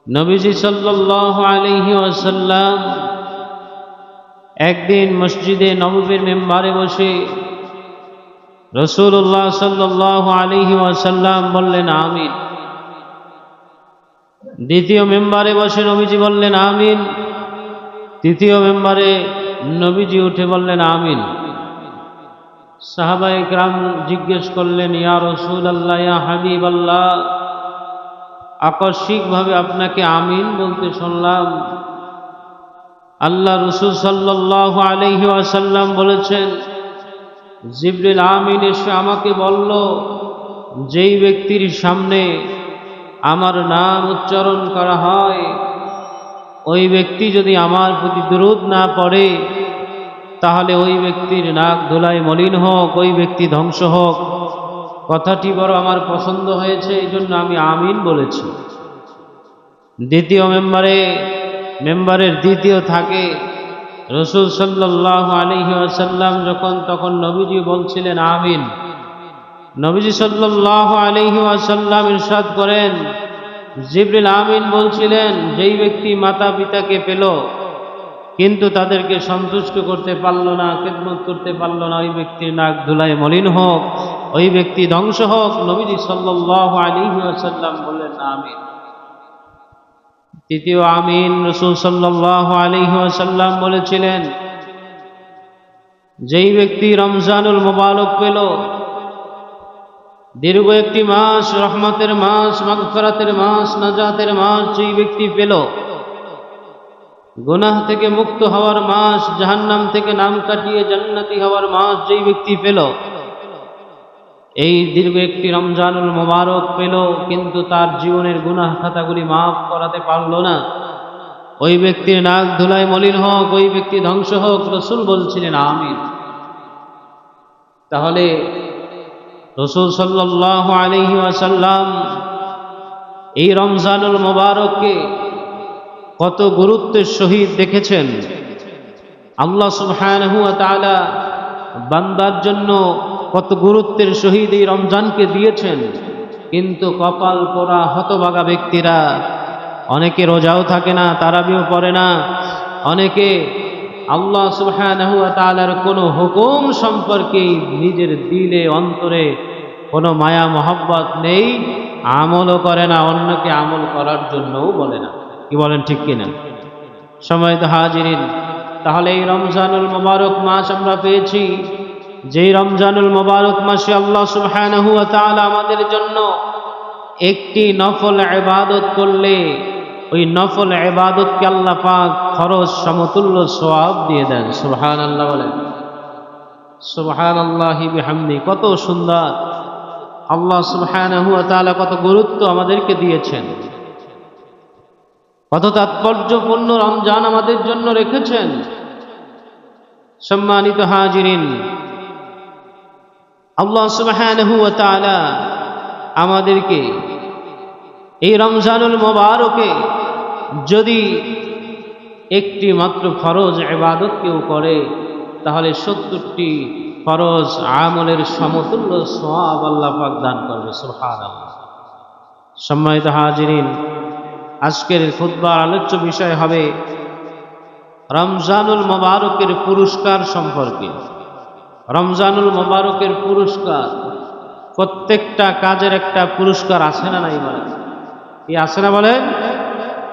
নবীজি সাল্লাল্লাহু আলাইহি ওয়াসাল্লাম একদিন মসজিদে নববীর মিম্বারে বসে রাসূলুল্লাহ সাল্লাল্লাহু আলাইহি ওয়াসাল্লাম বললেন আমিন। দ্বিতীয় মিম্বারে বসে নবীজি বললেন আমিন। তৃতীয় মিম্বারে নবীজি উঠে বললেন আমিন। সাহাবায়ে কেরাম জিজ্ঞেস করলেন, ইয়া রাসূলুল্লাহ, ইয়া হাবিবাল্লাহ, আকস্মিকভাবে আপনাকে আমিন বলতে শুনলাম। আল্লাহ রাসূল সাল্লাল্লাহু আলাইহি ওয়াসাল্লাম বলেছেন, জিবরিল আমিন এসে আমাকে বলল, যেই ব্যক্তির সামনে আমার নাম উচ্চারণ করা হয় ওই ব্যক্তি যদি আমার প্রতি দুরূদ না পড়ে তাহলে ওই ব্যক্তির নাক ধুলায় মলিন হোক, ওই ব্যক্তি ধ্বংস হোক। কথাটি বড় আমার পছন্দ হয়েছে, এই জন্য আমি আমিন বলেছি। দ্বিতীয় মেম্বারের দ্বিতীয় থাকে রাসূল সাল্লাল্লাহু আলাইহি ওয়াসাল্লাম তখন নবীজি বলছিলেন আমিন। নবীজি সাল্লাল্লাহু আলাইহি ওয়াসাল্লাম ইরশাদ করেন, জিবরিল আমিন বলছিলেন, যেই ব্যক্তি মাতা পিতাকে পেল কিন্তু তাদেরকে সন্তুষ্ট করতে পারল না, খেদমত করতে পারল না, ওই ব্যক্তির নাক ধুলায় মলিন হোক, ওই ব্যক্তি ধ্বংস হোক। নবীজি সাল্লাল্লাহু আলাইহি ওয়াসাল্লাম বললেন আমিন। তৃতীয় আমিন রাসূল সাল্লাল্লাহু আলাইহি ওয়াসাল্লাম বলেছিলেন, যেই ব্যক্তি রমজানুল মুবারক পেল, দীর্ঘ একটি মাস, রহমতের মাস, মাগফিরাতের মাস, নাজাতের মাস যেই ব্যক্তি পেল, গুনাহ থেকে মুক্ত হওয়ার মাস, জাহান্নাম থেকে নাম কাটিয়ে জান্নাতি হওয়ার মাস যেই ব্যক্তি পেল, এই দীর্ঘ একটি রমজানুল মুবারক পেল কিন্তু তার জীবনের গুনাহ খাতাগুলি মাফ করাতে পারল না, ওই ব্যক্তির নাক ধুলায় মলিন হোক, ওই ব্যক্তি ধ্বংস হোক। রাসূল বলছিলেন আমিন। তাহলে রাসূল সাল্লাল্লাহু আলাইহি ওয়াসাল্লাম এই রমজানুল মুবারককে কত গুরুত্বের সহিত দেখেছেন। আল্লাহ সুবহানাহু ওয়া তাআলা বান্দার জন্য কত গুরুত্বের সহিত এই রমজানকে দিয়েছেন, কিন্তু কপাল পোড়া হতভাগা ব্যক্তিরা, অনেকে রোজাও থাকে না, তারাবিও পড়ে না, অনেকে আল্লাহ সুবহানাহু ওয়া তাআলার কোনো হুকুম সম্পর্কে নিজের দিলে অন্তরে কোনো মায়া মহব্বত নেই, আমলও করে না, অন্যকে আমল করার জন্যও বলে না। কি বলেন, ঠিক কিনা? সম্মানিত হাজিরিন, তাহলে এই রমজানুল মুবারক মাস আমরা পেয়েছি, যেই রমজানুল মুবারক মাসে আল্লাহ সুবহানাহু ওয়া তাআলা আমাদের জন্য একটি নফল ইবাদত করলে ওই নফল ইবাদতকে আল্লাহ পাক ফরজ সমতুল্য সওয়াব দিয়ে দেন। সুবহানাল্লাহ বলেন, সুবহানাল্লাহি বিহামদি। কত সুন্দর আল্লাহ সুবহানাহু ওয়া তাআলা কত গুরুত্ব আমাদেরকে দিয়েছেন, কত তাৎপর্যপূর্ণ রমজান আমাদের জন্য রেখেছেন। সম্মানিত হাজিরিন, আল্লাহ সুবহানাহু ওয়া তাআলা আমাদেরকে এই রমজানুল মুবারকে যদি একটি মাত্র ফরজ ইবাদত কেউ করে তাহলে ৭০টি ফরজ আমলের সমতুল্য সওয়াব আল্লাহ পাক দান করবে। সুবহানাল্লাহ। সম্মানিত হাজিরিন, আজকের খুতবার আলোচ্য বিষয় হবে রমজানুল মুবারকের পুরস্কার সম্পর্কে। রমজানুল মুবারকের পুরস্কার, প্রত্যেকটা কাজের একটা পুরস্কার আছে না নাই বলেন? কি আছে না বলেন?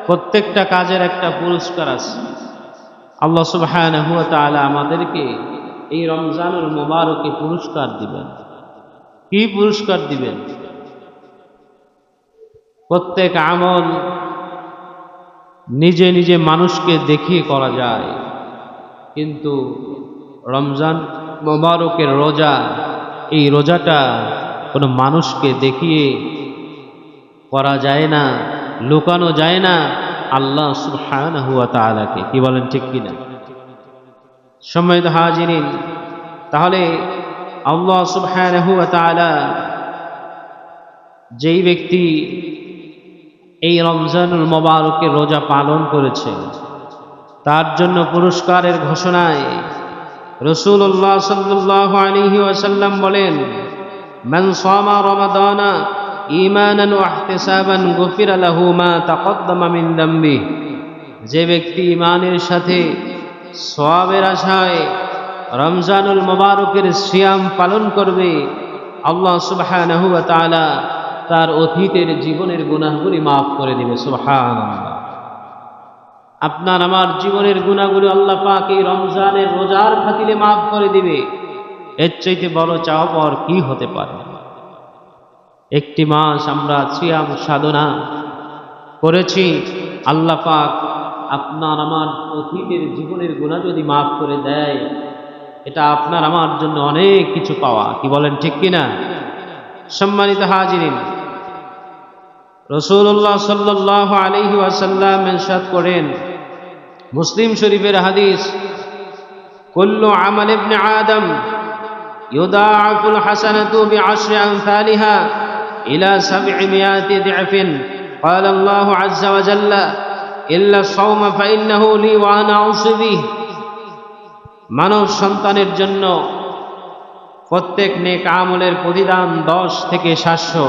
প্রত্যেকটা কাজের একটা পুরস্কার আছে। আল্লাহ সুবহানাহু ওয়া তাআলা আমাদেরকে এই রমজানুল মুবারকে পুরস্কার দিবেন। কি পুরস্কার দিবেন? প্রত্যেক আমল নিজে নিজে মানুষকে দেখিয়ে করা যায়, কিন্তু রমজান মুবারকের রোজা, এই রোজাটা কোনো মানুষকে দেখিয়ে করা যায় না, লুকানো যায় না আল্লাহ সুবহানাহু ওয়া তাআলাকে। কি বলেন, ঠিক কিনা? সম্মানিত হাজিরিন, তাহলে আল্লাহ সুবহানাহু ওয়া তাআলা যেই ব্যক্তি এই রমজানুল মুবারকের রোজা পালন করেছে তার জন্য পুরস্কারের ঘোষণায় রাসূলুল্লাহ সাল্লাল্লাহু আলাইহি ওয়াসাল্লাম বলেন, মান সামা রমাদানা ঈমানান ওয়া ইহতিসাবান গুফিরা লাহু মা তাকদ্দামা মিন যামবিহি, যে ব্যক্তি ঈমানের সাথে সওয়াবের আশায় রমজানুল মুবারকের সিয়াম পালন করবে, আল্লাহ সুবহানাহু ওয়া তাআলা তার অতীতের জীবনের গুনাহগুলি মাফ করে দিবে। সুবহানাল্লাহ। আপনার আমার জীবনের গুনাহগুলো আল্লাহ পাক এই রমজানের রোজার খাতিরে মাফ করে দিবে। এর চাইতে বড় চাওয়া পাওয়ার কি হতে পারে? একটি মাস আমরা সিয়াম সাধনা করেছি, আল্লাহ পাক আপনার আমার অতীতের জীবনের গুনাহ যদি মাফ করে দেয়, এটা আপনার আমার জন্য অনেক কিছু পাওয়া। কি বলেন, ঠিক কিনা? সম্মানিত হাজিরিন, রাসূলুল্লাহ সাল্লাল্লাহু আলাইহি ওয়াসাল্লাম ইরশাদ করেন, মুসলিম শরীফের হাদিস, কুল্লু আমাল ইবনে আদম ইউদাআফুল হাসানাতু বিআশরি আমসালিহা ইলা 700 দি'ফিন, ক্বালা আল্লাহু আযজা ওয়া জাল্লা ইল্লা আস-সাওমা ফাইন্নাহু লি ওয়া আনা আউসি বিহি। মানব সন্তানের জন্য প্রত্যেক নেক আমলের প্রতিদান 10 থেকে 700।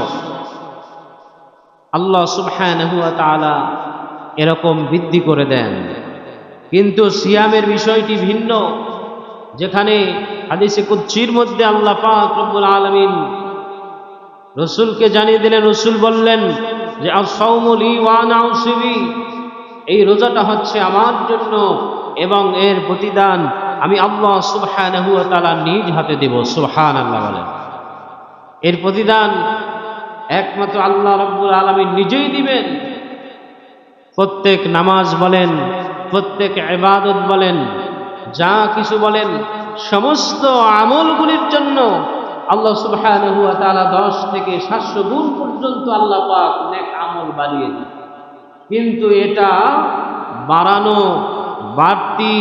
আল্লাহ সুবহানাহু ওয়া তাআলা এরকম বৃদ্ধি করে দেন। কিন্তু সিয়ামের বিষয়টি ভিন্ন, যেখানে হাদিসে কুদসির মধ্যে আল্লাহ পাক রব্বুল আলামিন রাসূলকে জানিয়ে দিলেন, রাসূল বললেন যে আস-সাওমু লি ওয়া আনা আউসি বিহি, এই রোজাটা হচ্ছে আমার জন্য এবং এর প্রতিদান আমি আল্লাহ সুবহানাহু ওয়া তাআলা নিজ হাতে দেব। সুবহানাল্লাহ বলেন। এর প্রতিদান একমাত্র আল্লাহ রাব্বুল আলামিন নিজেই দিবেন। প্রত্যেক নামাজ বলেন, প্রত্যেক ইবাদত বলেন, যা কিছু বলেন, সমস্ত আমলগুলির জন্য আল্লাহ সুবহানাহু ওয়া তাআলা 10 থেকে 700 গুণ পর্যন্ত আল্লাহ পাক নেক আমল বাড়িয়ে দেন। কিন্তু এটা বাড়ানো, বাড়তি,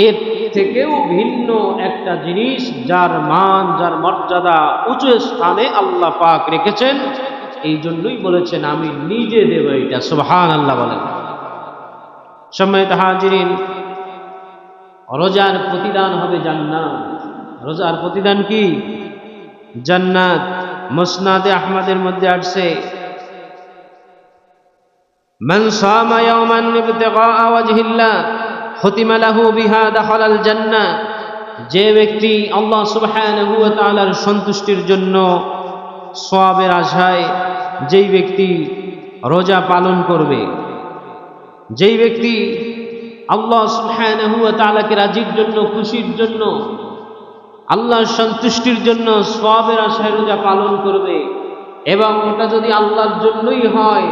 এর থেকেও ভিন্ন একটা জিনিস, যার মান, যার মর্যাদা উঁচু স্থানে আল্লাহ পাক রেখেছেন। এই জন্যই বলেছেন আমি নিজে দেব এটা। সুবহানাল্লাহ বলেন। সম্মানিত হাজিরিন, রোজার প্রতিদান হবে জান্নাত। রোজার প্রতিদান কি? জান্নাত। মুসনাদে আহমদের মধ্যে আসছে, মান সামা ইয়াওমান ইবতিগা ওয়াজহিল্লাহ খুতিমা লাহু বিহা দাখালাল জান্নাহ, যে ব্যক্তি আল্লাহ সুবহানাহু ওয়া তাআলার সন্তুষ্টির জন্য সওয়াবের আশায় যেই ব্যক্তি রোজা পালন করবে, যেই ব্যক্তি আল্লাহ সুবহানাহু ওয়া তাআলাকে রাজির জন্য, খুশির জন্য, আল্লাহর সন্তুষ্টির জন্য সওয়াবের আশায় রোজা পালন করবে, এবং ওটা যদি আল্লাহর জন্যই হয়,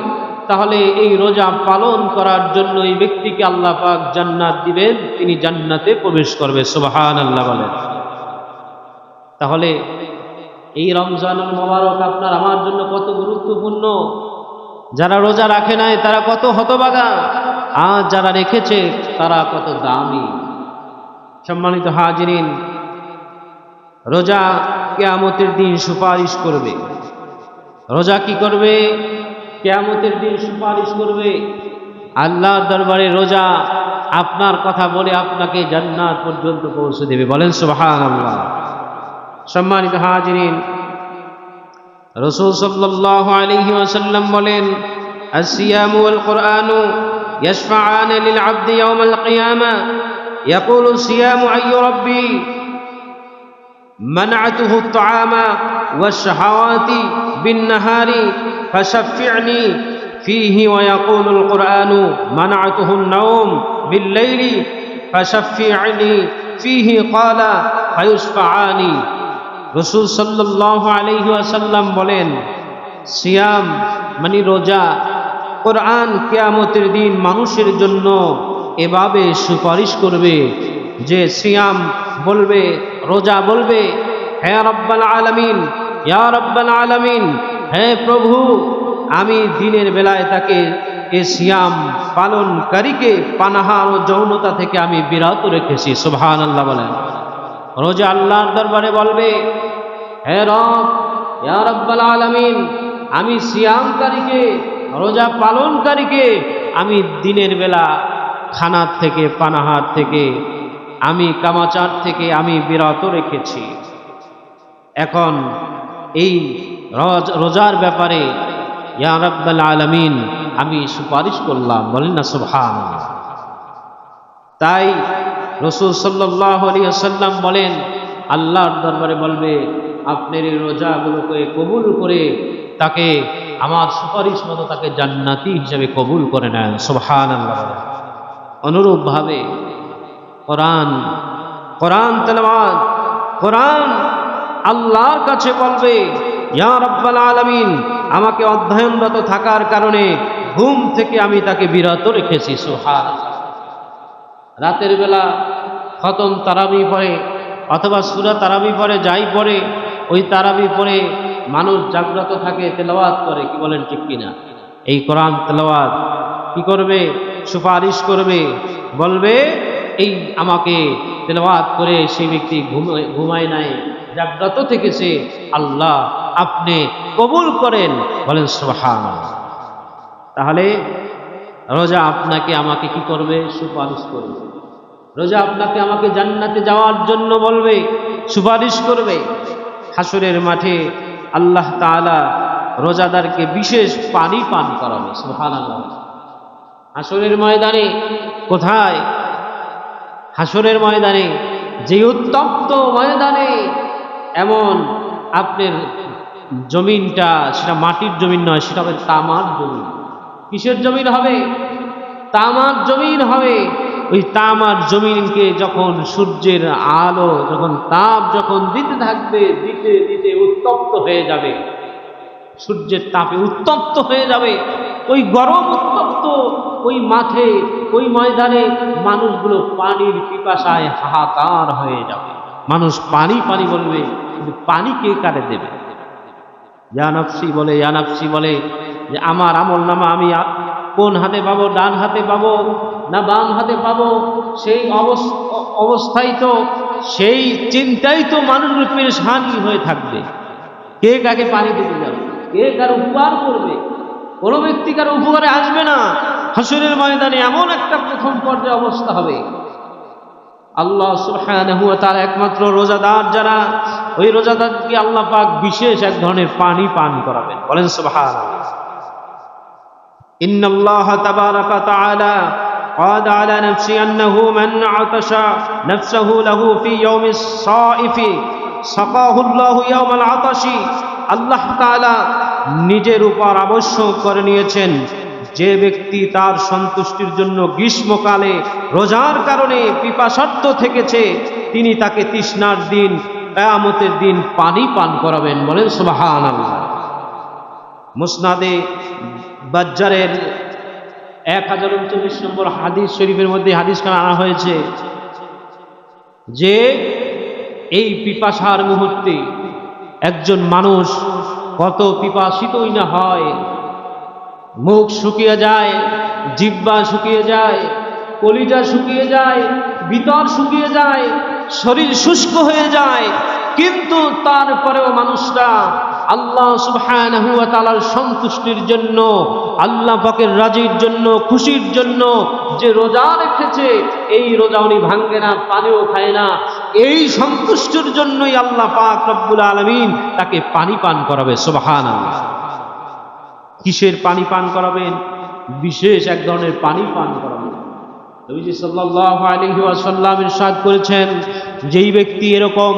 তাহলে এই রোজা পালন করার জন্য এই ব্যক্তিকে আল্লাহ পাক জান্নাত দিবেন, তিনি জান্নাতে প্রবেশ করবে। সুবহানাল্লাহ বলেন। তাহলে এই রমজানুল মুবারক আপনার আমার জন্য কত গুরুত্বপূর্ণ। যারা রোজা রাখে নাই তারা কত হতভাগা, আর যারা রেখেছে তারা কত দামি। সম্মানিত হাজিরিন, রোজা কিয়ামতের দিন সুপারিশ করবে। রোজা কি করবে? কিয়ামতের দিন সুপারিশ করবে আল্লাহর দরবারে। রোজা আপনার কথা বলে আপনাকে জান্নাত পর্যন্ত পৌঁছে দেবে। বলেন সুবহানাল্লাহ। সম্মানিত হাজিরিন, রাসূল সাল্লাল্লাহু আলাইহি ওয়াসাল্লাম বলেন, আসিয়ামু ওয়াল কুরআনু ইয়াশফাআনা লিল আবদি ইয়াওমাল কিয়ামা ইয়াকুলু সিয়ামু আইয়ু রাব্বি মানআতুহু আত-তাআমা ওয়াশ-শাহাওয়াতি বিন-নাহারি ফাশাফি'নি ফীহি ওয়া ইয়াকুলুল কুরআনু মানআতুহু আন-নাওম বিল-লাইলি ফাশাফি'নি ফীহি ক্বালা ফায়ুশফাআনি। রাসূল সাল্লাল্লাহু আলাইহি ওয়াসাল্লাম বলেন, সিয়াম মানে রোজা, কোরআন কিয়ামতের দিন মানুষের জন্য এভাবে সুপারিশ করবে যে সিয়াম বলবে, রোজা বলবে, হে রব্বাল আলামিন, ইয়া রব্বাল আলামিন, হে প্রভু, আমি দিনের বেলায় তাকে এ সিয়াম পালনকারীকে পানাহার ও যৌনতা থেকে আমি বিরত রেখেছি। সুবহানাল্লাহ বলেন। রোজা আল্লাহর দরবারে বলবে, হে রব, ইয়া রব্বাল আলামিন, আমি সিয়ামকারীকে, রোজা পালনকারীকে আমি দিনের বেলা খানার থেকে, পানাহার থেকে, আমি কামাচার থেকে আমি বিরত রেখেছি। এখন এই রোজার ব্যাপারে ইয়া রাব্বাল আলামিন আমি সুপারিশ করলাম, বলেন না সুবহানাল্লাহ। তাই রাসূল সাল্লাল্লাহু আলাইহি ওয়াসাল্লাম বলেন, আল্লাহর দরবারে বলবে আপনার এই রোজাগুলোকে কবুল করে তাকে আমার সুপারিশ মতো তাকে জান্নাতি হিসেবে কবুল করে নেন, সুবহানাল্লাহ। অনুরূপভাবে কোরআন তেলাওয়াত, কোরআন আল্লাহর কাছে বলবে ইয়া রাব্বাল আলামিন আমাকে অধ্যয়নরত থাকার কারণে ঘুম থেকে আমি তাকে বিরত রেখেছি, সুবহানাল্লাহ। রাতের বেলা খতম তারাবি পড়ে অথবা সূরা তারাবি পড়ে, যাই পড়ে ওই তারাবি পড়ে মানুষ জাগ্রত থাকে, তেলাওয়াত করে, কি বলেন ঠিক কিনা? এই কোরআন তেলাওয়াত কি করবে? সুপারিশ করবে, বলবে এই আমাকে তেলাওয়াত করে সেই ব্যক্তি ঘুমায় নাই, জাগ্রত থেকেছে, আল্লাহ আপনি কবুল করেন, বলেন সুবহানাল্লাহ। তাহলে রোজা আপনাকে আমাকে কি করবে? সুপারিশ করবে। রোজা আপনাকে আমাকে জান্নাতে যাওয়ার জন্য বলবে, সুপারিশ করবে। হাসরের মাঠে আল্লাহ তাআলা রোজাদারকে বিশেষ পানি পান করাবে, সুবহানাল্লাহ। হাসরের ময়দানে, কোথায়? হাসরের ময়দানে, যে উত্তপ্ত ময়দানে, এমন আপনার জমিনটা সেটা মাটির জমিন নয়, সেটা হবে তামার জমিন। কিসের জমিন হবে? তামার জমিন হবে। ওই তামার জমিনকে যখন সূর্যের আলো, যখন তাপ যখন দিতে থাকবে, দিতে দিতে উত্তপ্ত হয়ে যাবে, সূর্যের তাপে উত্তপ্ত হয়ে যাবে, ওই গরম উত্তপ্ত ওই মাঠে, ওই ময়দানে মানুষগুলো পানির পিপাসায় হাহাকার হয়ে যাবে। মানুষ পানি পানি বলবে, কিন্তু পানি কে কারে দেবে? ইয়া নাফসি বলে, ইয়া নাফসি বলে যে আমার আমল নামা আমি কোন হাতে পাবো? ডান হাতে পাবো না বাম হাতে পাবো? সেই অবস্থায় তো, সেই চিন্তাই তো মানুষের পেরেশানি হয়ে থাকবে। কে কাকে পানি দিতে যাবে? কে কার উপকার করবে? কোনো ব্যক্তি কারো উপকারে আসবে না। হাসরের ময়দানে এমন একটা প্রথম পর্যায়ে অবস্থা হবে, আল্লাহ সুবহানাহু ওয়া তাআলা একমাত্র রোজাদার যারা, ওই রোজাদারকে আল্লাহ পাক বিশেষ এক ধরনের পানি পান করাবেন, বলেন সুবহানাল্লাহ। ইন্নাল্লাহা তাবারাকা তাআলা قال على نفسي أنه من عطش نفسه له في يوم الصائف سقاه الله يوم العطش। আল্লাহ তাআলা নিজের উপর আবশ্যক করে নিয়েছেন, যে ব্যক্তি তার সন্তুষ্টির জন্য গ্রীষ্মকালে রোজার কারণে পিপাসার্ত থেকেছে, তিনি তাকে তৃষ্ণার দিন, কিয়ামতের দিন পানি পান করাবেন, বলেন সুবহানাল্লাহ। মুসনাদে বাজ্জারের 1039 নম্বর হাদিস শরীফের মধ্যে হাদিসখানা আনা হয়েছে যে এই পিপাসার মুহূর্তে একজন মানুষ কত পিপাসিতই না হয়, মুখ শুকিয়ে যায়, জিহ্বা শুকিয়ে যায়, কলিজা শুকিয়ে যায়, ভিতর শুকিয়ে যায়, শরীর শুষ্ক হয়ে যায়, কিন্তু তারপরেও মানুষরা আল্লাহ সুবহানাহু ওয়া তাআলার সন্তুষ্টির জন্য, আল্লাহ পাকের রাজির জন্য, খুশির জন্য যে রোজা রেখেছে, এই রোজা উনি ভাঙে না, পানিও খায় না, এই সন্তুষ্টির জন্যই আল্লাহ পাক রব্বুল আলামিন তাকে পানি পান করাবে, সুবহানাল্লাহ। কিসের পানি পান করাবেন? বিশেষ এক ধরনের পানি পান করাবেন। নবীজি সাল্লাল্লাহু আলাইহি ওয়াসাল্লাম ইরশাদ করেছেন, যেই ব্যক্তি এরকম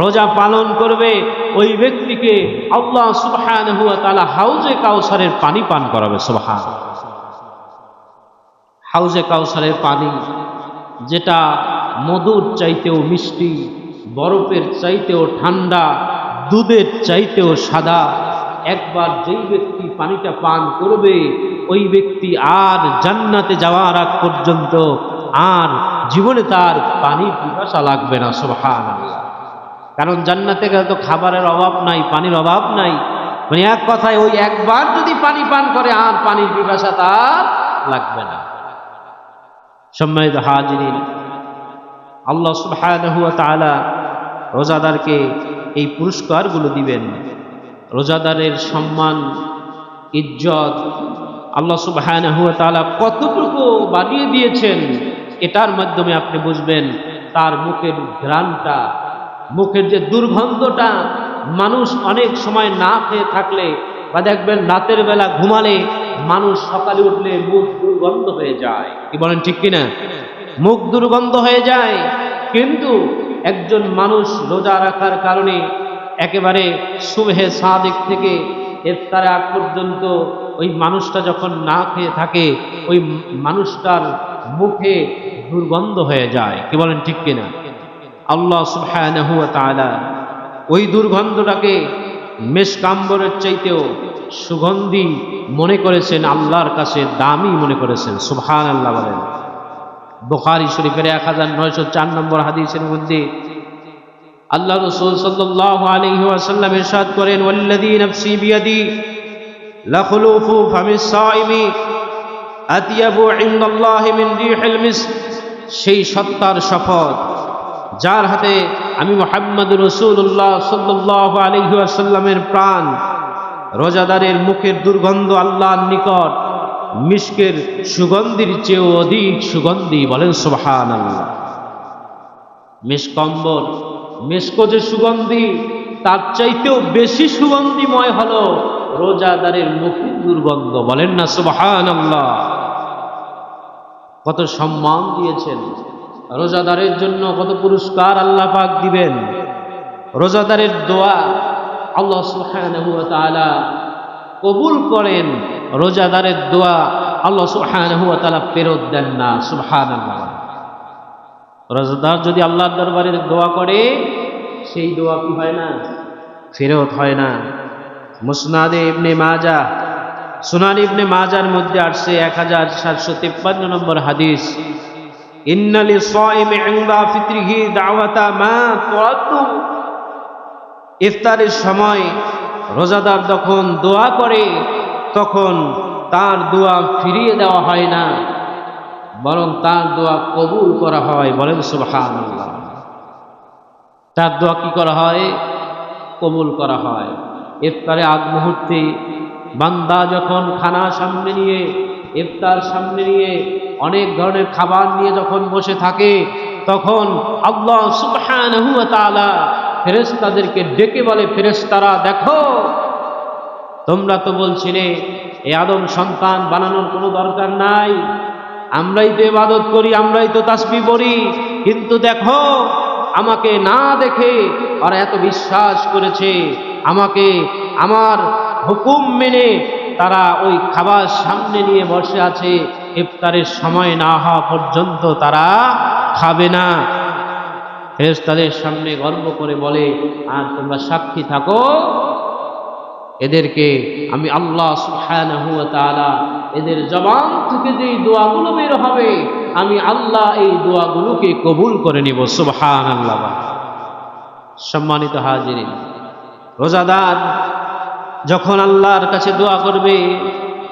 রোজা পালন করবে, ওই ব্যক্তিকে আল্লাহ সুবহানাহু ওয়া তাআলা হাউজে কাউসারের পানি পান করাবে, সুবহানাল্লাহ। হাউজে কাউসারের পানি, যেটা মধুর চাইতেও মিষ্টি, বরফের চাইতেও ঠান্ডা, দুধের চাইতেও সাদা, একবার যেই ব্যক্তি পানিটা পান করবে, ওই ব্যক্তি আর জান্নাতে যাওয়ার আগ পর্যন্ত আর জীবনে তার পানির পিপাসা লাগবে না, সুবহানাল্লাহ। কারণ জান্নাতে গেলে তো খাবারের অভাব নাই, পানির অভাব নাই, মানে এক কথায় ওই একবার যদি পানি পান করে আর পানির পিপাসা তার লাগবে না। সম্মানিত হাজিরিন, আল্লাহ সুবহানাহু ওয়া তাআলা রোজাদারকে এই পুরস্কারগুলো দিবেন। রোজাদারের সম্মান, ইজ্জত আল্লাহ সুবহানাহু ওয়া তাআলা কতটুকু বাড়িয়ে দিয়েছেন, এটার মাধ্যমে আপনি বুঝবেন তার মুখের ঘ্রাণটা, মুখের যে দুর্গন্ধটা, মানুষ অনেক সময় না খেয়ে থাকলে বা দেখবেন রাতের বেলা ঘুমালে মানুষ সকালে উঠলে মুখ দুর্গন্ধ হয়ে যায়, কি বলেন ঠিক কিনা? মুখ দুর্গন্ধ হয়ে যায়। কিন্তু একজন মানুষ রোজা রাখার কারণে একেবারে সুবহে সাদিক থেকে ইফতারে আগ পর্যন্ত ওই মানুষটা যখন না খেয়ে থাকে ওই মানুষটার মুখে দুর্গন্ধ হয়ে যায়, কি বলেন ঠিক কিনা? আল্লাহ সুবহানাহু ওয়া তাআলা ওই দুর্গন্ধটাকে মেশকাম্বরের চাইতেও সুগন্ধি মনে করেছেন, আল্লাহর কাছে দামি মনে করেছেন। সুবহানাল্লাহ বলেন। বুখারী শরীফের 1904 নম্বর হাদিসের মধ্যে আল্লাহ রাসূল সাল্লাল্লাহু আলাইহি ওয়াসাল্লাম ইরশাদ করেন, ওয়াল্লাযী নাফসি বিয়াদি লাখুলুফু ফামিস সাইমি আতিয়াবু ইনদাল্লাহি মিন রিহিল মিস্ক। সেই সত্তার শপথ যার হাতে আমি মুহাম্মদুর রাসূলুল্লাহ সাল্লাল্লাহু আলাইহি ওয়াসাল্লামের প্রাণ, রোজাদারের মুখের দুর্গন্ধ আল্লাহর নিকট মিস্কের সুগন্ধির চেয়েও অধিক সুগন্ধি। বলেন সুবহানাল্লাহ। মিসকম্বর, মিস্ক যে সুগন্ধি তার চাইতেও বেশি সুগন্ধিময় হলো রোজাদারের মুখের দুর্গন্ধ। বলেন না সুবহানাল্লাহ। কত সম্মান দিয়েছেন রোজাদারের জন্য, কত পুরস্কার আল্লাহ পাক দিবেন। রোজাদারের দোয়া আল্লাহ সুবহানাহু ওয়া তাআলা কবুল করেন, রোজাদারের দোয়া আল্লাহ সুবহানাহু ওয়া তাআলা ফেরত দেন না। সুবহানাল্লাহ। রোজাদার যদি আল্লাহর দরবারে দোয়া করে সেই দোয়া কি হয় না? ফেরত হয় না। মুসনাদে ইবনে মাজাহ, সুনান ইবনে মাজার মধ্যে আসছে 1753 নম্বর হাদিস, ইন্না লিসাইমি ইনদা ফিতরিহি দাওয়াতা মা তুরাদ্দু। ইফতারের সময় রোজাদার যখন দোয়া করে তখন তার দোয়া ফিরিয়ে দেওয়া হয় না, বরং তার দোয়া কবুল করা হয়। বলেন সুবহানাল্লাহ। তার দোয়া কি করা হয়? কবুল করা হয়। ইফতারে আগ মুহূর্তে বান্দা যখন খানা সামনে নিয়ে, ইফতার সামনে নিয়ে, অনেক ধরনের খাবার নিয়ে যখন বসে থাকে তখন আল্লাহ সুবহানাহু ওয়া তাআলা ফেরেশতাদেরকে ডেকে বলে, ফেরেশতারা দেখো, তোমরা তো বলছিলে এই আদম সন্তান বানানোর কোনো দরকার নাই, আমরাই তো ইবাদত করি, আমরাই তো তাসবিহ পড়ি, কিন্তু দেখো আমাকে না দেখে ওরা এত বিশ্বাস করেছে, আমাকে আমার হুকুম মেনে তারা ওই খাবার সামনে নিয়ে বসে আছে, ইফতারের সময় না হওয়া পর্যন্ত তারা খাবে না। ফেরেশতাদের সামনে গর্ব করে বলে, আর তোমরা সাক্ষী থাকো, এদেরকে আমি আল্লাহ সুবহানাহু ওয়া তাআলা এদের জবান থেকে যে দোয়াগুলো বের হবে আমি আল্লাহ এই দোয়াগুলোকে কবুল করে নিব। সুবহানাল্লাহ। সম্মানিত হাজিরিন, রোজাদার যখন আল্লাহর কাছে দোয়া করবে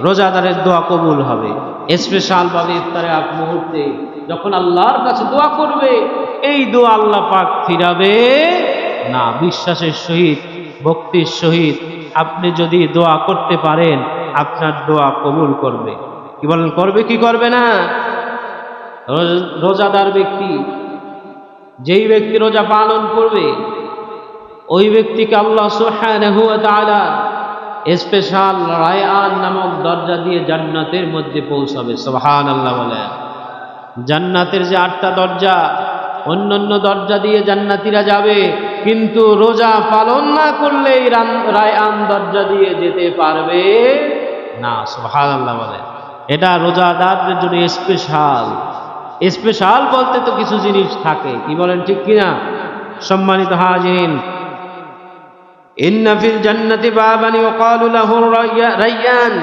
রোজাদারের দোয়া কবুল হবে। স্পেশাল ভাবে ইফতারে আগ মুহূর্তে যখন আল্লাহর কাছে দোয়া করবে এই দোয়া আল্লাহ পাক ফিরাবে না। বিশ্বাসের সহিত, ভক্তির সহিত আপনি যদি দোয়া করতে পারেন আপনার দোয়া কবুল করবে। কি বলেন? করবে কি করবে না? রোজাদার ব্যক্তি, যেই ব্যক্তি রোজা পালন করবে ওই ব্যক্তিকে আল্লাহ সুবহানাহু ওয়া তাআলা স্পেশাল রায়আন নামক দরজা দিয়ে জান্নাতের মধ্যে পৌঁছাবে। সুবহানাল্লাহ বলে। জান্নাতের যে 8টা দরজা, অন্যান্য দরজা দিয়ে জান্নাতীরা যাবে, কিন্তু রোজা পালন না করলে এই রায়আন দরজা দিয়ে যেতে পারবে না। সুবহানাল্লাহ বলে। এটা রোজাদারদের জন্য স্পেশাল। স্পেশাল বলতে তো কিছু জিনিস থাকে, কি বলেন ঠিক কিনা? সম্মানিত হাজিরিন, ইন্না ফিল জান্নাতি বাবান ইউকালু লাহু রায়্যান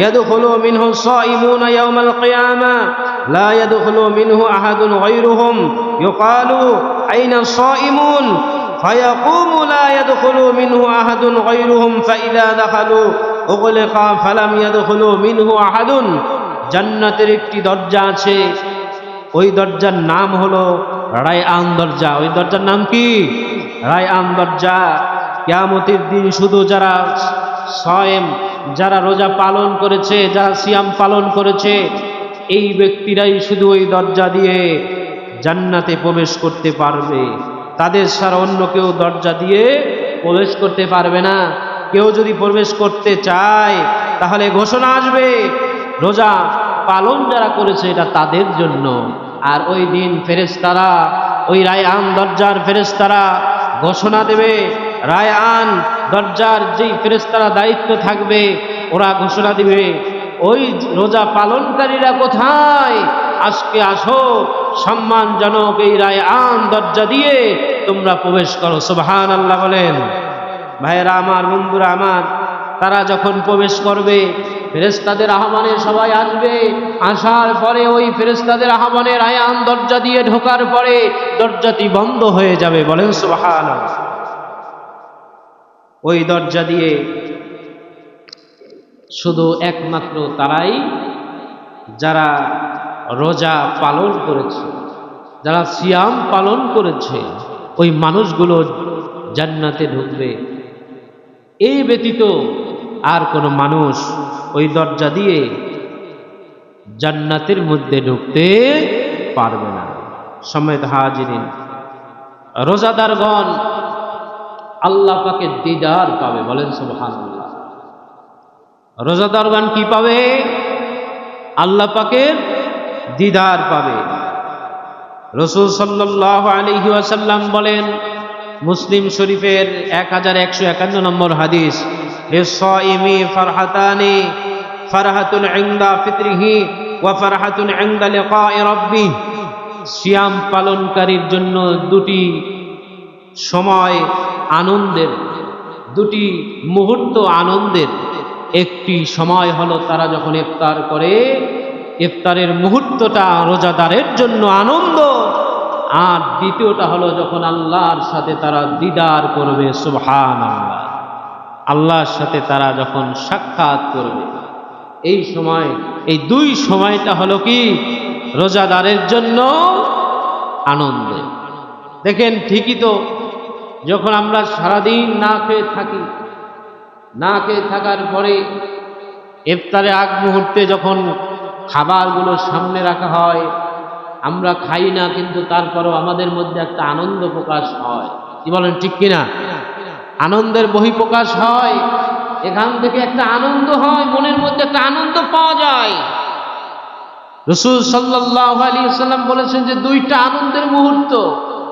ইয়াদখুলু মিনহু সাইমুনা ইয়াওমাল কিয়ামা লা ইয়াদখুলু মিনহু আহাদুন গায়রুহুম ইউকালু আইনা সাইমুন ফায়াকুমু লা ইয়াদখুলু মিনহু আহাদুন গায়রুহুম ফাইদা দাখালু উগলিকা ফালাম ইয়াদখুলু মিনহু আহাদুন। জান্নাতের একটি দরজা আছে, ওই দরজার নাম হলো রায়আন দরজা। ওই দরজার নাম কি? রায়আন দরজা। কিয়ামতের দিন শুধু যারা সায়েম, যারা রোজা পালন করেছে, যারা সিয়াম পালন করেছে, এই ব্যক্তিরাই শুধু ওই দরজা দিয়ে জান্নাতে প্রবেশ করতে পারবে। তাদের ছাড়া অন্য কেউ দরজা দিয়ে প্রবেশ করতে পারবে না। কেউ যদি প্রবেশ করতে চায় তাহলে ঘোষণা আসবে, রোজা পালন যারা করেছে এটা তাদের জন্য। আর ওই দিন ফেরেশতারা, ওই রায়আন দরজার ফেরেশতারা ঘোষণা দেবে, রায়আন দরজার যেই ফেরেশতারা দায়িত্ব থাকবে ওরা ঘোষণা দিবে, ওই রোজা পালনকারীরা কোথায়? আজকে আসো, সম্মানজনক এই রায়আন দরজা দিয়ে তোমরা প্রবেশ করো। সুবহানাল্লাহ বলেন। ভাইয়েরা আমার, বন্ধুরা আমার, তারা যখন প্রবেশ করবে ফেরেশতাদের আহ্বানে সবাই আসবে। আসার পরে ওই ফেরেশতাদের আহ্বানে রায়আন দরজা দিয়ে ঢোকার পরে দরজাটি বন্ধ হয়ে যাবে। বলেন সুবহানাল্লাহ। ওই দরজা দিয়ে শুধু একমাত্র তারাই যারা রোজা পালন করেছে, যারা সিয়াম পালন করেছে, ওই মানুষগুলো জান্নাতে ঢুকবে। এই ব্যতীত আর কোনো মানুষ ওই দরজা দিয়ে জান্নাতের মধ্যে ঢুকতে পারবে না। সম্মানিত হাজিরিন, রোজাদারগণ আল্লাহ পাকের দিদার পাবে। বলেন সুবহানাল্লাহ। রোজাদারগণ কি পাবে? আল্লাহ পাকের দিদার পাবে। রাসূল সাল্লাল্লাহু আলাইহি ওয়াসাল্লাম বলেন, মুসলিম শরীফের 1151 নম্বর হাদিস, লিস-সাইমি ফারহাতানি, ফারহাতুন ইনদা ফিতরিহি ওয়া ফারহাতুন ইনদা লিকাই রাব্বিহ। সিয়াম পালনকারীর জন্য দুটি সময় আনন্দের, দুটি মুহূর্ত আনন্দের। একটি সময় হলো তারা যখন ইফতার করে, ইফতারের মুহূর্তটা রোজাদারের জন্য আনন্দ। আর দ্বিতীয়টা হলো যখন আল্লাহর সাথে তারা দিদার করবে। সুবহানাল্লাহ। আল্লাহর সাথে তারা যখন সাক্ষাৎ করবে, এই সময়, এই দুই সময়টা হলো কি রোজাদারের জন্য আনন্দের। দেখেন, ঠিকই তো, যখন আমরা সারাদিন না খেয়ে থাকি, না খেয়ে থাকার পরে ইফতারের আগ মুহূর্তে যখন খাবারগুলো সামনে রাখা হয়, আমরা খাই না, কিন্তু তারপরেও আমাদের মধ্যে একটা আনন্দ প্রকাশ হয়। কি বলেন, ঠিক কিনা? আনন্দের বহিঃপ্রকাশ হয়, এখান থেকে একটা আনন্দ হয়, মনের মধ্যে একটা আনন্দ পাওয়া যায়। রাসূল সাল্লাল্লাহু আলাইহি ওয়াসাল্লাম বলেছেন যে দুইটা আনন্দের মুহূর্ত,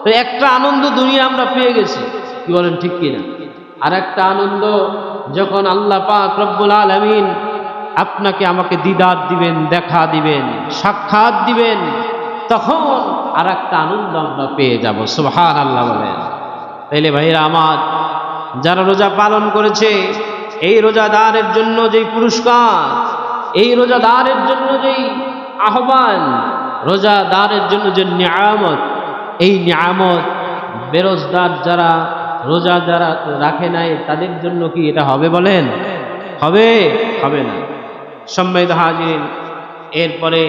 তো একটা আনন্দ দুনিয়া আমরা পেয়ে গেছি। কি বলেন, ঠিক কিনা? আর একটা আনন্দ যখন আল্লাহ পাক রব্বুল আলামিন আপনাকে আমাকে দিদার দিবেন, দেখা দিবেন, সাক্ষাৎ দিবেন, তখন আর একটা আনন্দ আমরা পেয়ে যাব। সুবহানাল্লাহ বলেন। তাইলে ভাইরা আমার, যারা রোজা পালন করেছে, এই রোজাদারের জন্য যেই পুরস্কার, এই রোজাদারের জন্য যেই আহ্বান, রোজাদারের জন্য যে নিয়ামত, এই নিয়ামত বেরোজগার যারা রোজা যারা রাখে নাই তাদের জন্য কি এটা হবে? বলেন, হবে? হবে না। সম্মানিত হাজিরিন, এরপরে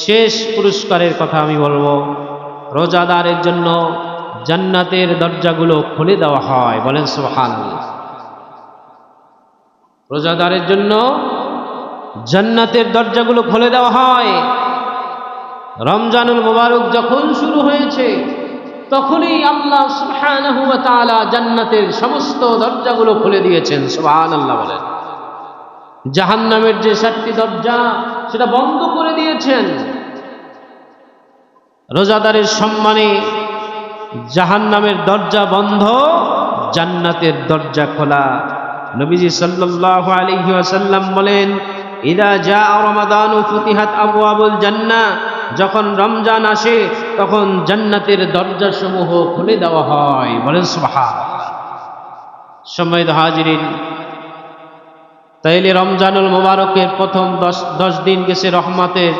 শেষ পুরস্কারের কথা আমি বলবো। রোজাদারের জন্য জান্নাতের দরজাগুলো খুলে দেওয়া হয়। বলেন সুবহানাল্লাহ। রোজাদারের জন্য জান্নাতের দরজাগুলো খুলে দেওয়া হয়। রমজানুল মুবারক যখন শুরু হয়েছে, তখনই আল্লাহ সুবহানাহু ওয়া তাআলা জান্নাতের সমস্ত দরজাগুলো খুলে দিয়েছেন। সুবহানাল্লাহ বলেন। জাহান্নামের যে 7টি দরজা, সেটা বন্ধ করে দিয়েছেন। রোজাদারের সম্মানে জাহান্নামের দরজা বন্ধ, জান্নাতের দরজা খোলা। নবীজি সাল্লাল্লাহু আলাইহি ওয়াসাল্লাম বলেন, ইদা জাআ রমাদানু ফুতিহাত আবওয়াবুল জান্নাহ। যখন রমজান আসে তখন জান্নাতের দরজাসমূহ খুলে দেওয়া হয়। বলেন সুবহানাল্লাহ। সম্মানিত হাজিরিন, তাইলে রমজানুল মুবারকের প্রথম 10 দিন গেছে রহমতের।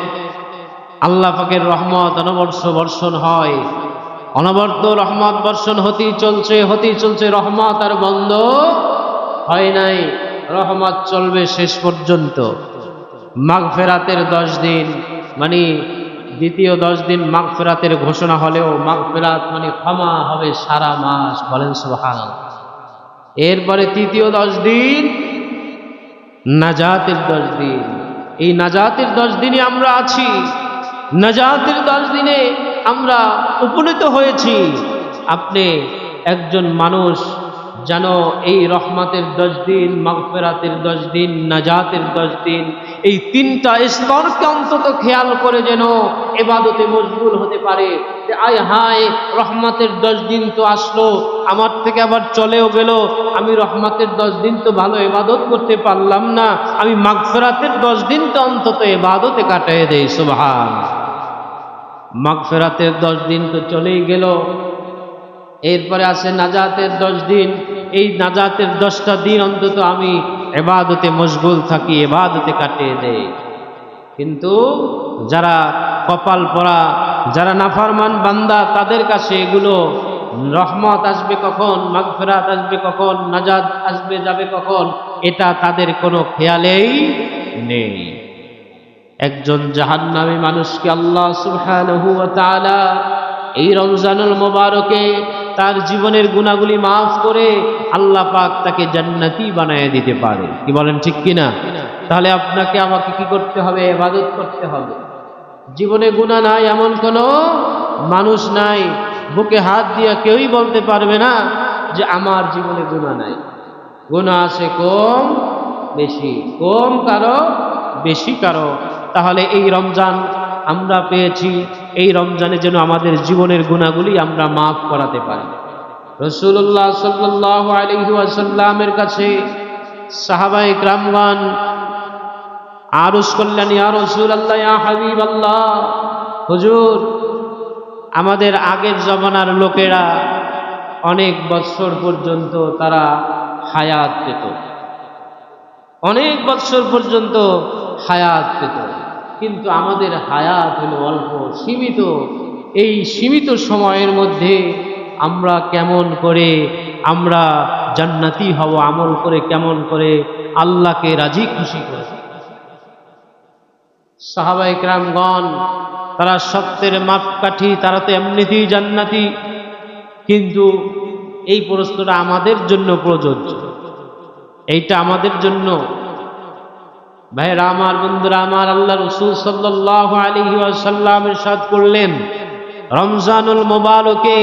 আল্লাহ পাকের রহমত অনবরত বর্ষণ হয়, অনবরত রহমত বর্ষণ হতেই চলছে, রহমত আর বন্ধ হয় নাই, রহমত চলবে শেষ পর্যন্ত। মাগফিরাতের 10 দিন, মানে দ্বিতীয় 10 দিন মাগফিরাতের ঘোষণা হলেও মাগফিরাত মানে ক্ষমা হবে সারা মাস। বলেন সুবহানাল্লাহ। এরপরে তৃতীয় 10 দিন নাজাতের 10 দিন। এই নাজাতের 10 দিনে আমরা আছি, নাজাতের 10 দিনে আমরা উপনীত হয়েছি। আপনি একজন মানুষ যেন এই রহমতের 10 দিন, মাগফিরাতের 10 দিন, নাজাতের 10 দিন, এই 3টা স্তরকে অন্তত খেয়াল করে যেন ইবাদতে মশগুল হতে পারে। যে আয় হায়, রহমতের 10 দিন তো আসলো, আমার থেকে আবার চলেও গেল, আমি রহমতের 10 দিন তো ভালো ইবাদত করতে পারলাম না, আমি মাগফিরাতের 10 দিন তো অন্তত ইবাদতে কাটিয়ে দেই। সুবহান। মাগফিরাতের 10 দিন তো চলেই গেল, এরপরে আছে নাজাতের 10 দিন। এই নাজাতের 10টা দিন অন্তত আমি ইবাদতে মশগুল থাকি, ইবাদতে কাটিয়ে দেই। কিন্তু যারা কপাল পরা, যারা নাফরমান বান্দা, তাদের কাছে এগুলো রহমত আসবে কখন, মাগফিরাত আসবে কখন, নাজাত আসবে যাবে কখন, এটা তাদের কোনো খেয়ালেই নেই। একজন জাহান্নামী মানুষকে আল্লাহ সুবহানাহু ওয়া তাআলা এই রমজানুল মোবারকে তার জীবনের গুনাহগুলি মাফ করে আল্লাহ পাক তাকে জান্নাতি বানায় দিতে পারে। কি বলেন ঠিক কিনা? তাহলে আপনাকে আমাকে কি করতে হবে? ইবাদত করতে হবে। জীবনে গুনাহ নাই এমন কোনো মানুষ নাই, বুকে হাত দিয়ে কেউই বলতে পারবে না যে আমার জীবনে গুনাহ নাই। গুনাহ আছে কম বেশি, কম কারো বেশি কারো। তাহলে এই রমজান আমরা পেয়েছি, এই রমজানে যেন আমাদের জীবনের গুনাহগুলি আমরা মাফ করাতে পারি। রাসূলুল্লাহ সাল্লাল্লাহু আলাইহি ওয়াসাল্লামের কাছে সাহাবায়ে কিরামগণ আরজ করলেন, ইয়া রাসূলুল্লাহ, ইয়া হাবিবাল্লাহ, হুজুর, আমাদের আগের জমানার লোকেরা অনেক বৎসর পর্যন্ত তারা হায়াত পেত, অনেক বৎসর পর্যন্ত হায়াত পেত, কিন্তু আমাদের হায়াত হলো অল্প, সীমিত। এই সীমিত সময়ের মধ্যে আমরা কেমন করে আমরা জান্নাতি হব, আমল করে কেমন করে আল্লাহকে রাজি খুশি করে। সাহাবায়ে কিরামগণ তারা সত্যের মাপকাঠি, তারা তো এমনিতেই জান্নাতি, কিন্তু এই প্রশ্নটা আমাদের জন্য প্রযোজ্য, এইটা আমাদের জন্য। ভাইরা আমার, বন্ধুরা আমার, আল্লাহ রাসূল সাল্লাল্লাহু আলাইহি ওয়াসাল্লাম ইরশাদ করলেন, রমজানুল মোবারকে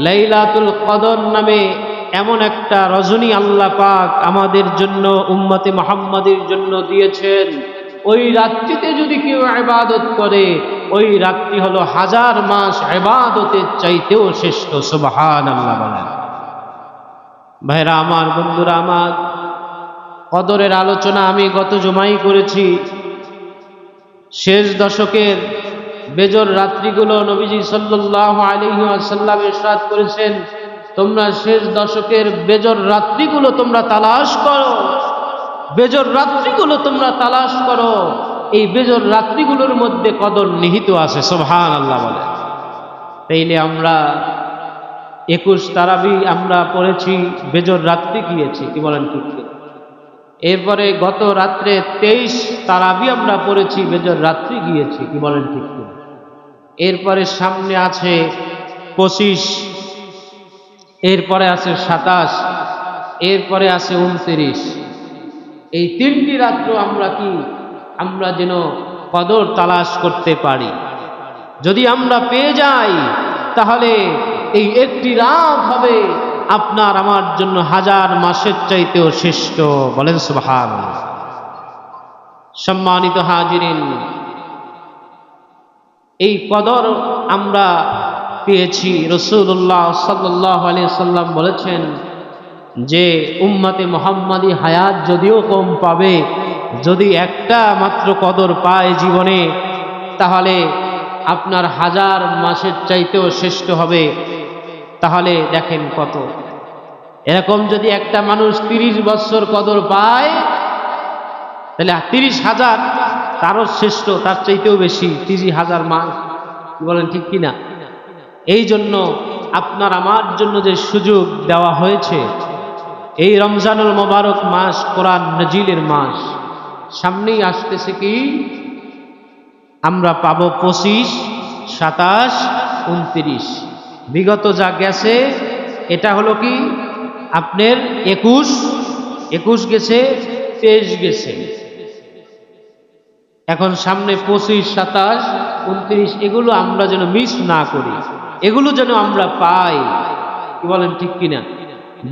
লাইলাতুল কদর নামে এমন একটা রজনী আল্লাহ পাক আমাদের জন্য, উম্মতে মুহাম্মাদের জন্য দিয়েছেন। ওই রাত্রিতে যদি কেউ ইবাদত করে, ওই রাত্রি হলো 1000 মাস ইবাদতের চাইতেও শ্রেষ্ঠ। সুবহানাল্লাহ বলেন। ভাইরা আমার, বন্ধুরা আমার, কদরের আলোচনা আমি গত জুমাই করেছি। শেষ দশকের বেজর রাত্রিগুলো নবীজি সাল্লাল্লাহু আলাইহি ওয়াসাল্লাম ইরশাদ করেছেন, তোমরা শেষ দশকের বেজর রাত্রিগুলো তোমরা তালাশ করো, বেজর রাত্রিগুলো তোমরা তালাশ করো, এই বেজর রাত্রিগুলোর মধ্যে কদর নিহিত আছে। সুবহানাল্লাহ বলে। তাইলে আমরা 21 তারাবি আমরা পড়েছি, বেজর রাত্রি গিয়েছি, কি বলেন ঠিক? এরপরে গত রাত্রে 23 তারাবি আমরা পড়েছি, বেজর রাত্রি গিয়েছি, কি বলেন ঠিক? এরপরে সামনে আছে 25, এরপরে আছে 27, এরপরে আছে 29। এই 3টি রাত্র আমরা যেন কদর তালাশ করতে পারি। যদি আমরা পেয়ে যাই, তাহলে এই একটি রাত হবে আপনার আমার জন্য 1000 মাসের চাইতেও শ্রেষ্ঠ। বলেন সুবহানাল্লাহ। সম্মানিত হাজিরিন, এই কদর আমরা পেয়েছি। রাসূলুল্লাহ সাল্লাল্লাহু আলাইহি সাল্লাম বলেছেন যে উম্মতে মুহাম্মাদি হায়াত যদিও কম পাবে, যদি একটা মাত্র কদর পায় জীবনে, তাহলে আপনার 1000 মাসের চাইতেও শ্রেষ্ঠ হবে। তাহলে দেখেন কত, এরকম যদি একটা মানুষ 30 বছর কদর পায়, তাহলে 30,000 তারও শ্রেষ্ঠ, তার চাইতেও বেশি 30,000 মাস। বলেন ঠিক কিনা? এই জন্য আপনার আমার জন্য যে সুযোগ দেওয়া হয়েছে, এই রমজানুল মোবারক মাস কোরআন নাজিলের মাস, সামনেই আসতেছে কি আমরা পাবো 25, 27, 29। বিগত যা গেছে এটা হলো কি আপনার 21 গেছে, 23 গেছে, এখন সামনে 25, 27, 29। এগুলো আমরা যেন মিস না করি, এগুলো যেন আমরা পাই। কি বলেন ঠিক কিনা?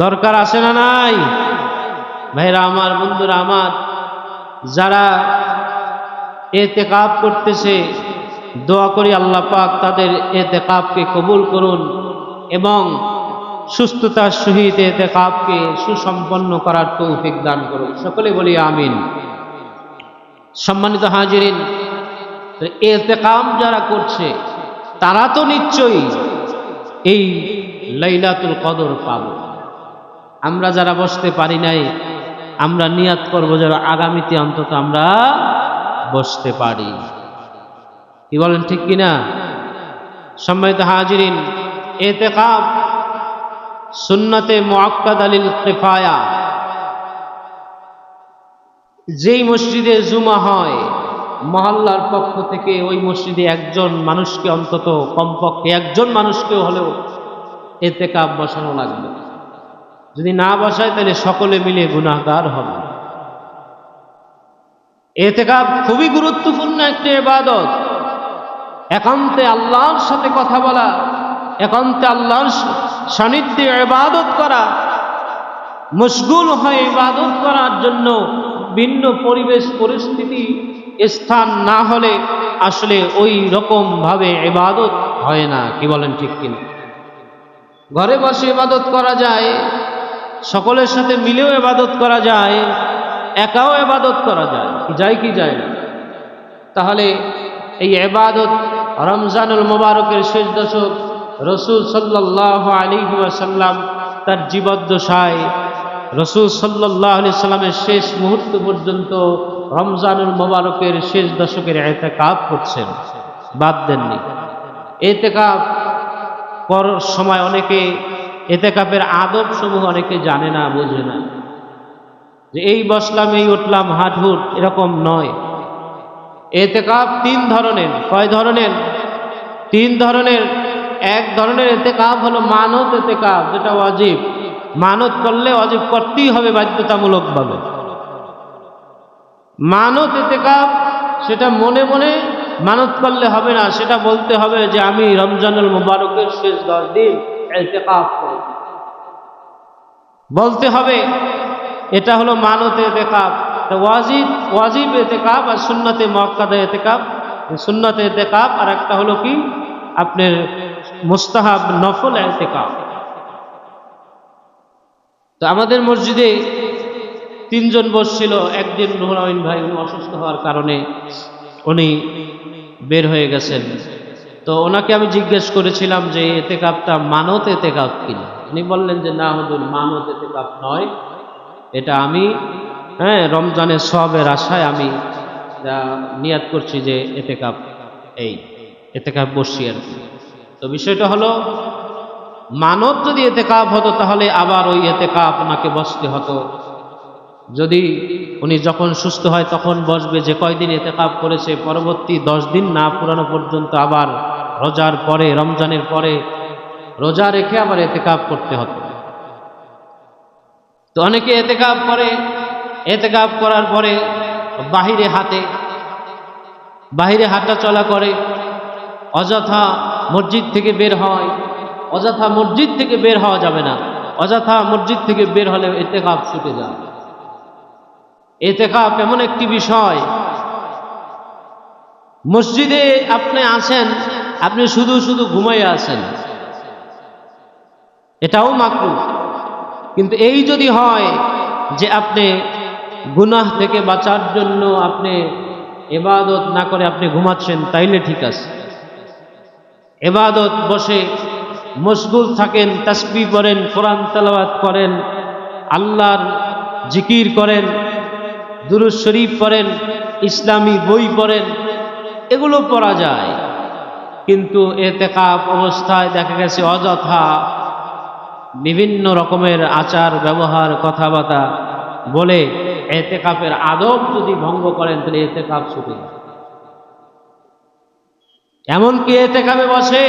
দরকার আছে না নাই? ভাইরা আমার, বন্ধুরা আমার, যারা ইতিকাফ করতেছে দোয়া করি আল্লাহ পাক তাদের ইতিকাফকে কবুল করুন এবং সুস্থতার সহিত ইতিকাফকে সুসম্পন্ন করার তৌফিক দান করুন। সকলে বলি আমিন। সম্মানিত হাজিরিন, ইতিকাফ যারা করছে তারা তো নিশ্চয়ই এই লাইলাতুল কদর পাবে। আমরা যারা বসতে পারি নাই, আমরা নিয়াত করব যারা আগামীতে অন্তত আমরা বসতে পারি। কি বলেন, ঠিক কিনা? সম্মানিত হাজিরিন, ইতিকাফ সুন্নতে মুআক্কাদা লিল কিফায়া। যেই মসজিদে জুমা হয় মহল্লার পক্ষ থেকে ওই মসজিদে একজন মানুষকে, অন্তত কমপক্ষে একজন মানুষকেও হলেও ইতিকাফ বসানো লাগবে। যদি না বসায় তাহলে সকলে মিলে গুনাহগার হবে। ইতিকাফ খুবই গুরুত্বপূর্ণ একটি ইবাদত। একান্তে আল্লাহর সাথে কথা বলা, একান্তে আল্লাহর সান্নিধ্যে ইবাদত করা, মশগুল হয়ে ইবাদত করার জন্য ভিন্ন পরিবেশ পরিস্থিতি স্থান না হলে আসলে ওই রকম ভাবে ইবাদত হয় না। কি বলেন, ঠিক কিনা? ঘরে বসে ইবাদত করা যায়, সকলের সাথে মিলেও ইবাদত করা যায়, একাও ইবাদত করা যায়, কি যায় কি যায় না? তাহলে এই ইবাদত রমজানুল মুবারকের শেষ দশক রাসূল সাল্লাল্লাহু আলাইহি ওয়াসাল্লাম তার জীবদ্দশায় রাসূল সাল্লাল্লাহু আলাইহি সাল্লামের শেষ মুহূর্ত পর্যন্ত রমজানুল মুবারকের শেষ দশকের ইতিকাফ করছেন, বাদ দেননি। ইতিকাফ করার সময় অনেকে ইতিকাফের আদব সমূহ অনেকে জানে না, বোঝে না, যে এই বসলাম এই উঠলাম হাঁট হুট, এরকম নয়। ইতিকাফ তিন ধরনের। কয় ধরনের? তিন ধরনের। এক ধরনের ইতিকাফ হলো মানত ইতিকাফ, যেটা ওয়াজিব। মানত করলে ওয়াজিব করতেই হবে বাধ্যতামূলকভাবে। মানত ইতিকাফ সেটা মনে মনে মানত করলে হবে না, সেটা বলতে হবে যে আমি রমজানুল মুবারকের শেষ 10 দিন ইতিকাফ করব, বলতে হবে। এটা হলো মানত ইতিকাফ। ওয়াজিব ইতিকাফ আর সুন্নতে মুআক্কাদা ইতিকাফ। সুন্নতে ইতিকাফ আর একটা হলো কি আপনার মুস্তাহাব নফল ইতিকাফ। তো আমাদের মসজিদে 3 জন বসছিল। একদিন রুহুল আমিন ভাই উনি অসুস্থ হওয়ার কারণে উনি বের হয়ে গেছেন। তো ওনাকে আমি জিজ্ঞেস করেছিলাম যে ইতিকাফটা মানত ইতিকাফ কিনা। উনি বললেন যে না হুজুর, মানত ইতিকাফ নয়, এটা আমি রমজানের সওয়াবের আশায় আমি নিয়াত করছি যে ইতিকাফ, এই ইতিকাফ বসছি আর কি। তো বিষয়টা হলো, মানত যদি ইতিকাফ হতো তাহলে আবার ওই ইতিকাফ ওনাকে বসতে হতো। যদি উনি যখন সুস্থ হয় তখন বসবে, যে কয়দিন ইতিকাফ করেছে পরবর্তী 10 দিন না পুরানো পর্যন্ত আবার রোজার পরে, রমজানের পরে রোজা রেখে আবার ইতিকাফ করতে হতো। তো অনেকে ইতিকাফ করে, ইতিকাফ করার পরে বাহিরে হাঁটা চলা করে, অযথা মসজিদ থেকে বের হয়। অযথা মসজিদ থেকে বের হওয়া যাবে না। অযথা মসজিদ থেকে বের হলে ইতিকাফ ছুটে যায়। ইতিকাফ এমন একটি বিষয়, মসজিদে আপনি আছেন, আপনি শুধু শুধু ঘুমাইয়া আছেন, এটাও মাকরুহ। কিন্তু এই যদি হয় যে আপনি গুনাহ থেকে বাঁচার জন্য আপনি ইবাদত না করে আপনি ঘুমাচ্ছেন, তাইলে ঠিক আছে। ইবাদত বসে মশগুল থাকেন, তাসবিহ পড়েন, কোরআন তেলাওয়াত করেন, আল্লাহর জিকির করেন, দুরূদ শরীফ পড়েন, ইসলামী বই পড়েন, এগুলো পড়া যায়। কিন্তু ইতিকাফ অবস্থায় দেখা গেছে অযথা বিভিন্ন রকমের আচার ব্যবহার কথাবার্তা বলে ইতিকাফের আদব যদি ভঙ্গ করেন তাহলে ইতিকাফ ছুটে যায়। এমনকি ইতিকাফে বসে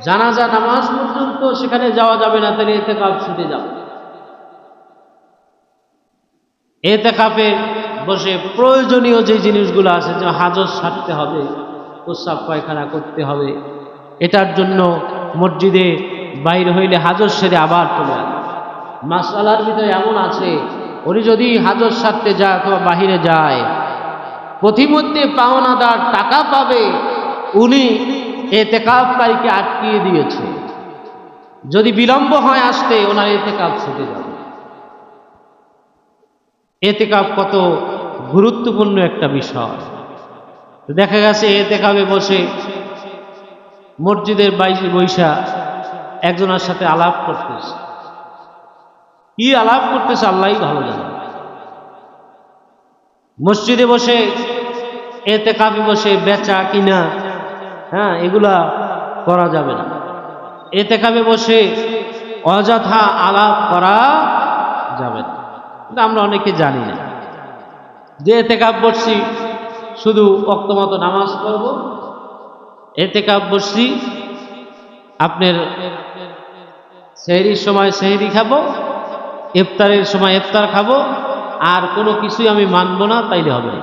জানাজা নামাজ পর্যন্ত সেখানে যাওয়া যাবে না, তাহলে ইতিকাফ ছুটে যাবে। ইতিকাফে বসে প্রয়োজনীয় যে জিনিসগুলো আছে, যে হাজত সারতে হবে, প্রস্রাব পায়খানা করতে হবে, এটার জন্য মসজিদে বাইরে হইলে হাজত সেরে আবার চলে আসবে। মাসআলার ভিতরে এমন আছে, উনি যদি হাজত সারতে যায় অথবা বাহিরে যায়, প্রতিমধ্যে পাওনাদার টাকা পাবে, উনি এতেকাফকারীকে আটকিয়ে দিয়েছে। যদি বিলম্ব হয় আসতে, ওনার এতেকাফ ছুটে যাবে। এতেকাফ কত গুরুত্বপূর্ণ একটা বিষয়। দেখা গেছে এতেকাফে বসে মসজিদের বাইরে বৈশা একজনের সাথে আলাপ করতেছে। কি আলাপ করতেছে আল্লাহই ভালো জানে। মসজিদে বসে এতেকাফে বসে বেচা কিনা, এগুলা করা যাবে না। এতেকাফে বসে অযথা আলাপ করা যাবে না। কিন্তু আমরা অনেকে জানি না যে এতেকাফ বসছি শুধু ওয়াক্ত মতো নামাজ পড়ব, এতেকাফ বসছি আপনার সেহরির সময় সেহরি খাবো, ইফতারের সময় ইফতার খাবো, আর কোনো কিছুই আমি মানব না, তাইলে হবে না।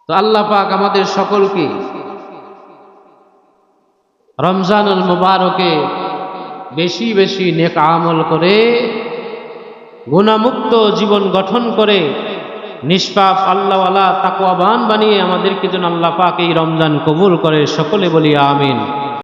তো আল্লাহ পাক আমাদের সকলকে রমজানুল মুবারকে বেশি বেশি নেক আমল করে গুনাহমুক্ত জীবন গঠন করে নিষ্পাপ আল্লাহওয়ালা তাকওয়াবান বানিয়ে আমাদেরকে যেন আল্লাহ পাক এই রমজান কবুল করে। সকলে বলি আমিন।